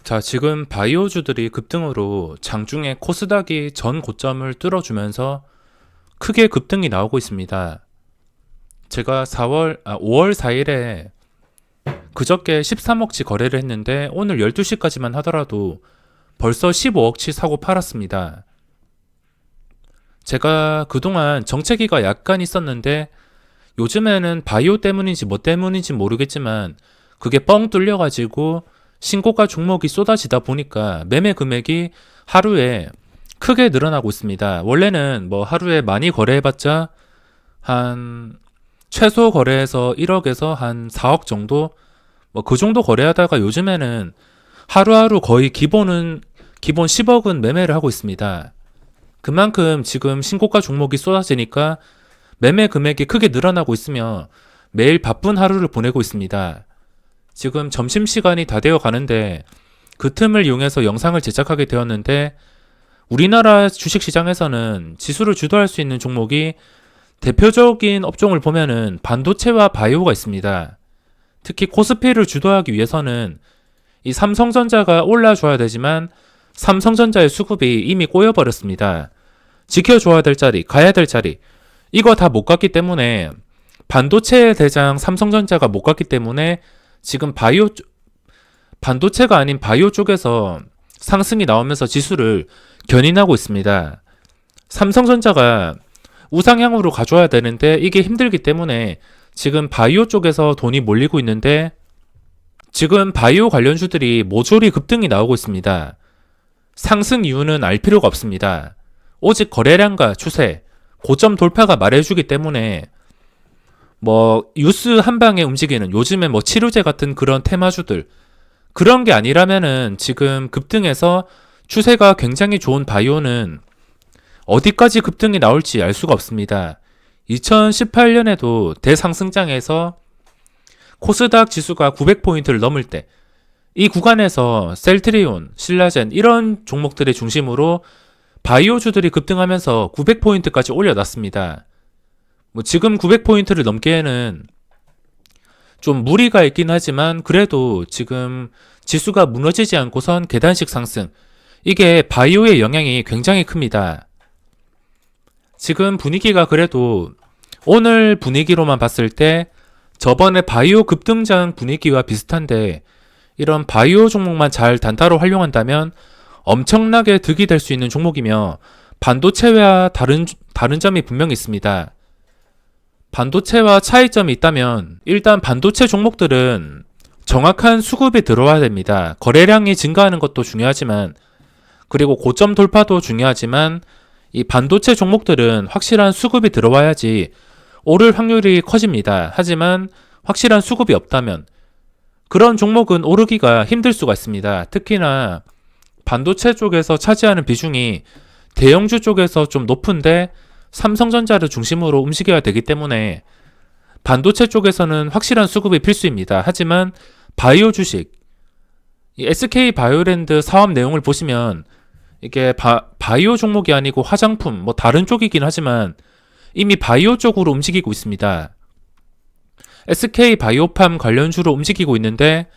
자, 지금 바이오주들이 급등으로 장중에 코스닥이 전 고점을 뚫어주면서 크게 급등이 나오고 있습니다. 제가 5월 4일에 그저께 13억치 거래를 했는데 오늘 12시까지만 하더라도 벌써 15억치 사고 팔았습니다. 제가 그동안 정체기가 약간 있었는데 요즘에는 바이오 때문인지 뭐 때문인지 모르겠지만 그게 뻥 뚫려가지고 신고가 종목이 쏟아지다 보니까 매매 금액이 하루에 크게 늘어나고 있습니다. 원래는 뭐 하루에 많이 거래해봤자 한 최소 거래해서 1억에서 한 4억 정도 뭐 그 정도 거래하다가 요즘에는 하루하루 거의 기본 10억은 매매를 하고 있습니다. 그만큼 지금 신고가 종목이 쏟아지니까 매매 금액이 크게 늘어나고 있으며 매일 바쁜 하루를 보내고 있습니다. 지금 점심시간이 다 되어 가는데 그 틈을 이용해서 영상을 제작하게 되었는데 우리나라 주식시장에서는 지수를 주도할 수 있는 종목이 대표적인 업종을 보면은 반도체와 바이오가 있습니다. 특히 코스피를 주도하기 위해서는 이 삼성전자가 올라줘야 되지만 삼성전자의 수급이 이미 꼬여버렸습니다. 지켜줘야 될 자리, 가야 될 자리 이거 다 못 갔기 때문에 반도체의 대장 삼성전자가 못 갔기 때문에 지금 반도체가 아닌 바이오 쪽에서 상승이 나오면서 지수를 견인하고 있습니다. 삼성전자가 우상향으로 가져와야 되는데 이게 힘들기 때문에 지금 바이오 쪽에서 돈이 몰리고 있는데 지금 바이오 관련주들이 모조리 급등이 나오고 있습니다. 상승 이유는 알 필요가 없습니다. 오직 거래량과 추세, 고점 돌파가 말해주기 때문에 뭐 뉴스 한 방에 움직이는 요즘에 뭐 치료제 같은 그런 테마주들 그런 게 아니라면은 지금 급등해서 추세가 굉장히 좋은 바이오는 어디까지 급등이 나올지 알 수가 없습니다. 2018년에도 대상승장에서 코스닥 지수가 900포인트를 넘을 때 이 구간에서 셀트리온, 신라젠 이런 종목들의 중심으로 바이오주들이 급등하면서 900포인트까지 올려놨습니다. 뭐 지금 900포인트를 넘기에는 좀 무리가 있긴 하지만 그래도 지금 지수가 무너지지 않고선 계단식 상승 이게 바이오의 영향이 굉장히 큽니다. 지금 분위기가 그래도 오늘 분위기로만 봤을 때 저번에 바이오 급등장 분위기와 비슷한데 이런 바이오 종목만 잘 단타로 활용한다면 엄청나게 득이 될 수 있는 종목이며 반도체와 다른 점이 분명히 있습니다. 반도체와 차이점이 있다면 일단 반도체 종목들은 정확한 수급이 들어와야 됩니다. 거래량이 증가하는 것도 중요하지만 그리고 고점 돌파도 중요하지만 이 반도체 종목들은 확실한 수급이 들어와야지 오를 확률이 커집니다. 하지만 확실한 수급이 없다면 그런 종목은 오르기가 힘들 수가 있습니다. 특히나 반도체 쪽에서 차지하는 비중이 대형주 쪽에서 좀 높은데 삼성전자를 중심으로 움직여야 되기 때문에 반도체 쪽에서는 확실한 수급이 필수입니다. 하지만 바이오 주식, 이 SK 바이오랜드 사업 내용을 보시면 이게 바이오 종목이 아니고 화장품, 뭐 다른 쪽이긴 하지만 이미 바이오 쪽으로 움직이고 있습니다. SK 바이오팜 관련주로 움직이고 있는데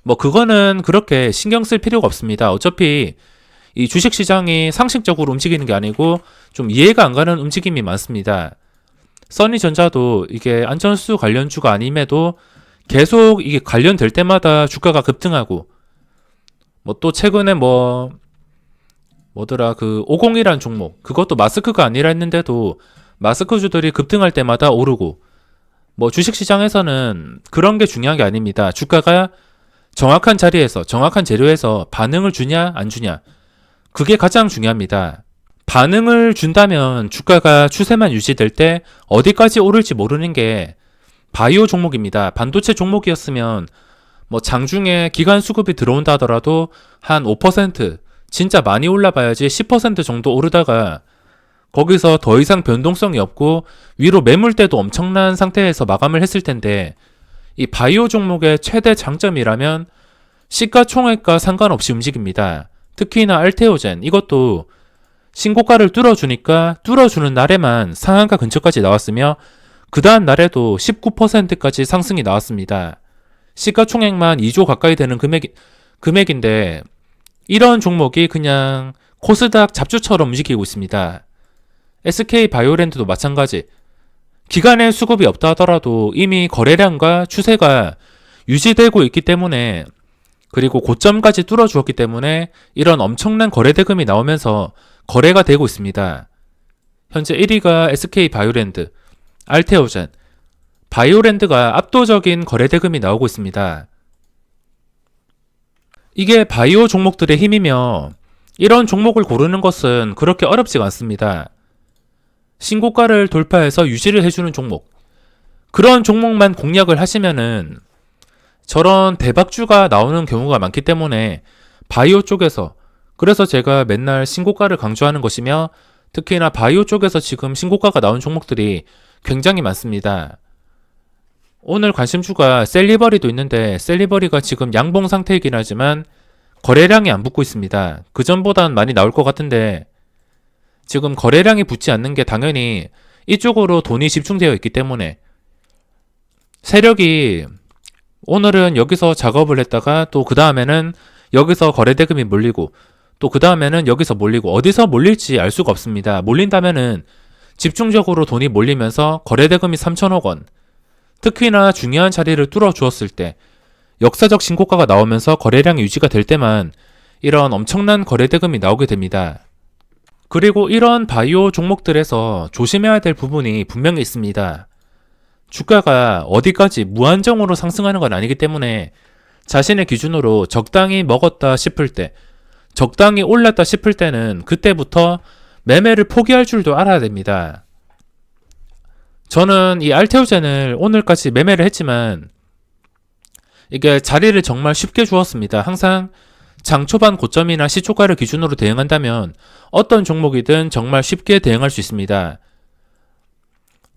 뭐 그거는 그렇게 신경 쓸 필요가 없습니다. 어차피 이 주식시장이 상식적으로 움직이는 게 아니고 좀 이해가 안 가는 움직임이 많습니다. 써니전자도 이게 안전수 관련주가 아님에도 계속 이게 관련될 때마다 주가가 급등하고 뭐 또 최근에 뭐더라 그 501이란 종목 그것도 마스크가 아니라 했는데도 마스크주들이 급등할 때마다 오르고 뭐 주식시장에서는 그런 게 중요한 게 아닙니다. 주가가 정확한 자리에서 정확한 재료에서 반응을 주냐 안 주냐 그게 가장 중요합니다. 반응을 준다면 주가가 추세만 유지될 때 어디까지 오를지 모르는 게 바이오 종목입니다. 반도체 종목이었으면 뭐 장중에 기간 수급이 들어온다 하더라도 한 5% 진짜 많이 올라봐야지 10% 정도 오르다가 거기서 더 이상 변동성이 없고 위로 매물대도 엄청난 상태에서 마감을 했을 텐데 이 바이오 종목의 최대 장점이라면 시가총액과 상관없이 움직입니다. 특히나 알테오젠 이것도 신고가를 뚫어주니까 뚫어주는 날에만 상한가 근처까지 나왔으며 그 다음 날에도 19%까지 상승이 나왔습니다. 시가총액만 2조 가까이 되는 금액인데 이런 종목이 그냥 코스닥 잡주처럼 움직이고 있습니다. SK바이오랜드도 마찬가지. 기간의 수급이 없다 하더라도 이미 거래량과 추세가 유지되고 있기 때문에, 그리고 고점까지 뚫어주었기 때문에 이런 엄청난 거래 대금이 나오면서 거래가 되고 있습니다. 현재 1위가 SK바이오랜드, 알테오젠, 바이오랜드가 압도적인 거래 대금이 나오고 있습니다. 이게 바이오 종목들의 힘이며, 이런 종목을 고르는 것은 그렇게 어렵지가 않습니다. 신고가를 돌파해서 유지를 해주는 종목, 그런 종목만 공략을 하시면은 저런 대박주가 나오는 경우가 많기 때문에 바이오 쪽에서, 그래서 제가 맨날 신고가를 강조하는 것이며, 특히나 바이오 쪽에서 지금 신고가가 나온 종목들이 굉장히 많습니다. 오늘 관심주가 셀리버리도 있는데, 셀리버리가 지금 양봉 상태이긴 하지만 거래량이 안 붙고 있습니다. 그전보단 많이 나올 것 같은데, 지금 거래량이 붙지 않는 게 당연히 이쪽으로 돈이 집중되어 있기 때문에, 세력이 오늘은 여기서 작업을 했다가 또 그 다음에는 여기서 거래대금이 몰리고, 또 그 다음에는 여기서 몰리고, 어디서 몰릴지 알 수가 없습니다. 몰린다면은 집중적으로 돈이 몰리면서 거래대금이 3천억 원, 특히나 중요한 자리를 뚫어 주었을 때, 역사적 신고가가 나오면서 거래량이 유지가 될 때만 이런 엄청난 거래대금이 나오게 됩니다. 그리고 이런 바이오 종목들에서 조심해야 될 부분이 분명히 있습니다. 주가가 어디까지 무한정으로 상승하는 건 아니기 때문에 자신의 기준으로 적당히 먹었다 싶을 때, 적당히 올랐다 싶을 때는 그때부터 매매를 포기할 줄도 알아야 됩니다. 저는 이 알테오젠을 오늘까지 매매를 했지만 이게 자리를 정말 쉽게 주었습니다. 항상 장 초반 고점이나 시초가를 기준으로 대응한다면 어떤 종목이든 정말 쉽게 대응할 수 있습니다.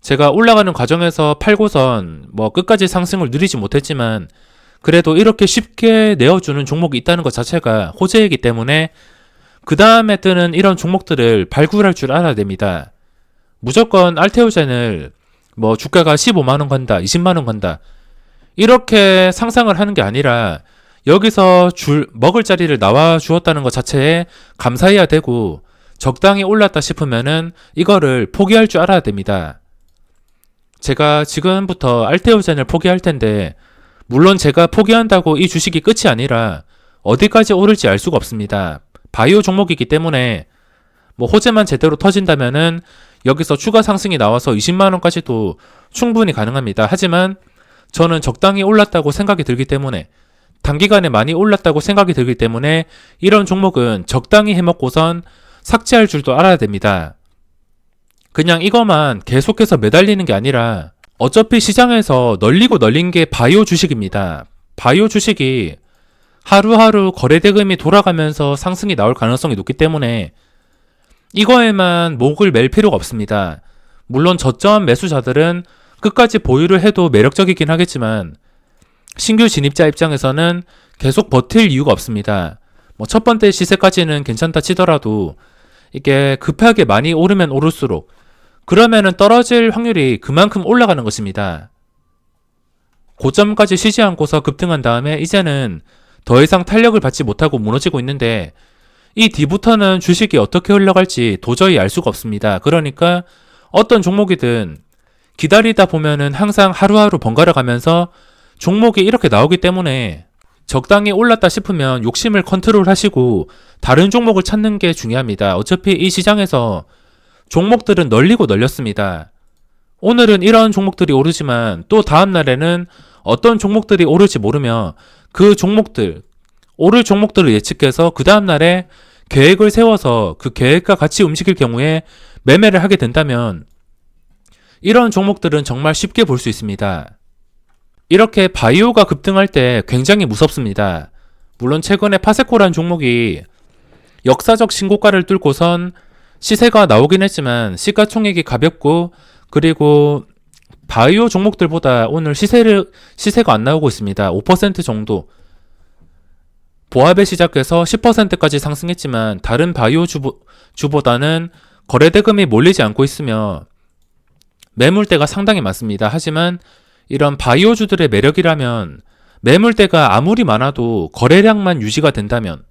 제가 올라가는 과정에서 팔고선 끝까지 상승을 누리지 못했지만 그래도 이렇게 쉽게 내어주는 종목이 있다는 것 자체가 호재이기 때문에 그 다음에 뜨는 이런 종목들을 발굴할 줄 알아야 됩니다. 무조건 알테오젠을 주가가 15만원 간다, 20만원 간다, 이렇게 상상을 하는 게 아니라 여기서 먹을 자리를 나와 주었다는 것 자체에 감사해야 되고, 적당히 올랐다 싶으면은 이거를 포기할 줄 알아야 됩니다. 제가 지금부터 알테오젠을 포기할 텐데, 물론 제가 포기한다고 이 주식이 끝이 아니라 어디까지 오를지 알 수가 없습니다. 바이오 종목이기 때문에 호재만 제대로 터진다면은 여기서 추가 상승이 나와서 20만원까지도 충분히 가능합니다. 하지만 저는 적당히 올랐다고 생각이 들기 때문에, 단기간에 많이 올랐다고 생각이 들기 때문에 이런 종목은 적당히 해먹고선 삭제할 줄도 알아야 됩니다. 그냥 이것만 계속해서 매달리는 게 아니라 어차피 시장에서 널리고 널린 게 바이오 주식입니다. 바이오 주식이 하루하루 거래대금이 돌아가면서 상승이 나올 가능성이 높기 때문에 이거에만 목을 맬 필요가 없습니다. 물론 저점 매수자들은 끝까지 보유를 해도 매력적이긴 하겠지만 신규 진입자 입장에서는 계속 버틸 이유가 없습니다. 첫 번째 시세까지는 괜찮다 치더라도 이게 급하게 많이 오르면 오를수록 그러면은 떨어질 확률이 그만큼 올라가는 것입니다. 고점까지 쉬지 않고서 급등한 다음에 이제는 더 이상 탄력을 받지 못하고 무너지고 있는데, 이 뒤부터는 주식이 어떻게 흘러갈지 도저히 알 수가 없습니다. 그러니까 어떤 종목이든 기다리다 보면은 항상 하루하루 번갈아 가면서 종목이 이렇게 나오기 때문에 적당히 올랐다 싶으면 욕심을 컨트롤 하시고 다른 종목을 찾는 게 중요합니다. 어차피 이 시장에서 종목들은 널리고 널렸습니다. 오늘은 이런 종목들이 오르지만 또 다음날에는 어떤 종목들이 오를지 모르며 그 종목들, 오를 종목들을 예측해서 그 다음날에 계획을 세워서 그 계획과 같이 움직일 경우에 매매를 하게 된다면 이런 종목들은 정말 쉽게 볼 수 있습니다. 이렇게 바이오가 급등할 때 굉장히 무섭습니다. 물론 최근에 파세코란 종목이 역사적 신고가를 뚫고선 시세가 나오긴 했지만 시가총액이 가볍고, 그리고 바이오 종목들보다 오늘 시세가 안 나오고 있습니다. 5% 정도. 보합에 시작해서 10%까지 상승했지만 다른 바이오 주보다는 거래대금이 몰리지 않고 있으며 매물대가 상당히 많습니다. 하지만 이런 바이오주들의 매력이라면 매물대가 아무리 많아도 거래량만 유지가 된다면,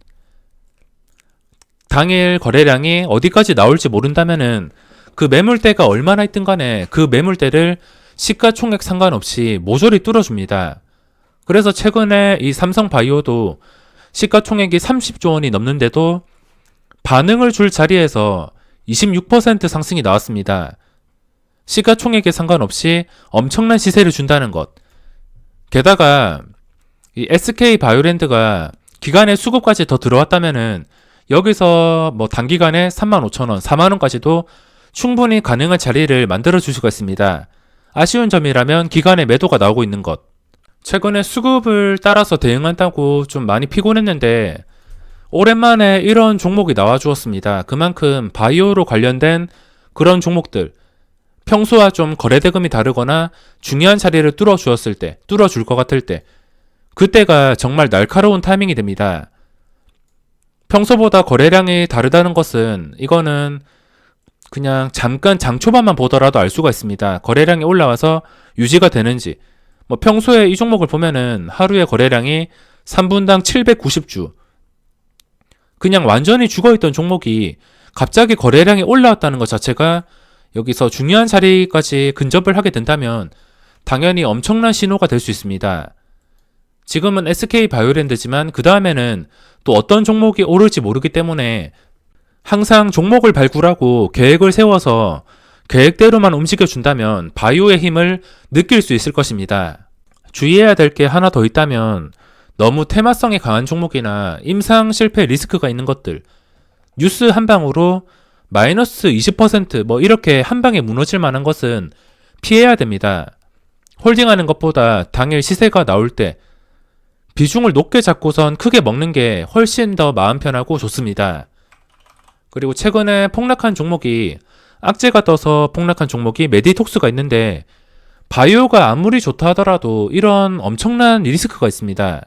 당일 거래량이 어디까지 나올지 모른다면은 그 매물대가 얼마나 있든 간에 그 매물대를 시가총액 상관없이 모조리 뚫어줍니다. 그래서 최근에 이 삼성바이오도 시가총액이 30조 원이 넘는데도 반응을 줄 자리에서 26% 상승이 나왔습니다. 시가총액에 상관없이 엄청난 시세를 준다는 것. 게다가 이 SK바이오랜드가 기간의 수급까지 더 들어왔다면은 여기서 뭐 단기간에 35,000원, 4만원까지도 충분히 가능한 자리를 만들어 줄 수가 있습니다. 아쉬운 점이라면 기간에 매도가 나오고 있는 것. 최근에 수급을 따라서 대응한다고 좀 많이 피곤했는데 오랜만에 이런 종목이 나와 주었습니다. 그만큼 바이오로 관련된 그런 종목들, 평소와 좀 거래대금이 다르거나 중요한 자리를 뚫어 주었을 때, 뚫어 줄 것 같을 때, 그때가 정말 날카로운 타이밍이 됩니다. 평소보다 거래량이 다르다는 것은 이거는 그냥 잠깐 장 초반만 보더라도 알 수가 있습니다. 거래량이 올라와서 유지가 되는지. 뭐 평소에 이 종목을 보면은 하루에 거래량이 3분당 790주. 그냥 완전히 죽어있던 종목이 갑자기 거래량이 올라왔다는 것 자체가 여기서 중요한 자리까지 근접을 하게 된다면 당연히 엄청난 신호가 될 수 있습니다. 지금은 SK바이오랜드지만 그 다음에는 또 어떤 종목이 오를지 모르기 때문에 항상 종목을 발굴하고 계획을 세워서 계획대로만 움직여준다면 바이오의 힘을 느낄 수 있을 것입니다. 주의해야 될 게 하나 더 있다면 너무 테마성이 강한 종목이나 임상 실패 리스크가 있는 것들, 뉴스 한 방으로 마이너스 20% 뭐 이렇게 한 방에 무너질 만한 것은 피해야 됩니다. 홀딩하는 것보다 당일 시세가 나올 때 비중을 높게 잡고선 크게 먹는 게 훨씬 더 마음 편하고 좋습니다. 그리고 최근에 폭락한 종목이 악재가 떠서 폭락한 종목이 메디톡스가 있는데 바이오가 아무리 좋다 하더라도 이런 엄청난 리스크가 있습니다.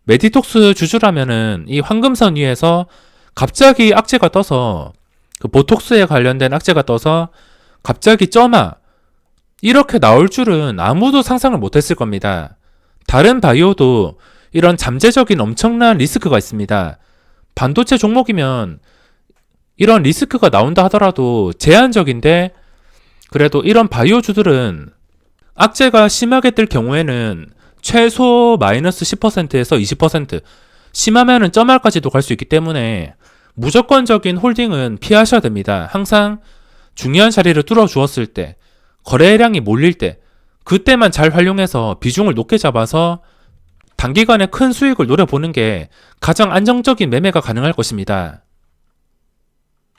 메디톡스 주주라면은 이 황금선 위에서 갑자기 악재가 떠서 그 보톡스에 관련된 악재가 떠서 갑자기 쩌마 이렇게 나올 줄은 아무도 상상을 못했을 겁니다. 다른 바이오도 이런 잠재적인 엄청난 리스크가 있습니다. 반도체 종목이면 이런 리스크가 나온다 하더라도 제한적인데 그래도 이런 바이오주들은 악재가 심하게 뜰 경우에는 최소 마이너스 10%에서 20% 심하면은 점알까지도 갈 수 있기 때문에 무조건적인 홀딩은 피하셔야 됩니다. 항상 중요한 자리를 뚫어 주었을 때 거래량이 몰릴 때 그때만 잘 활용해서 비중을 높게 잡아서 단기간에 큰 수익을 노려보는 게 가장 안정적인 매매가 가능할 것입니다.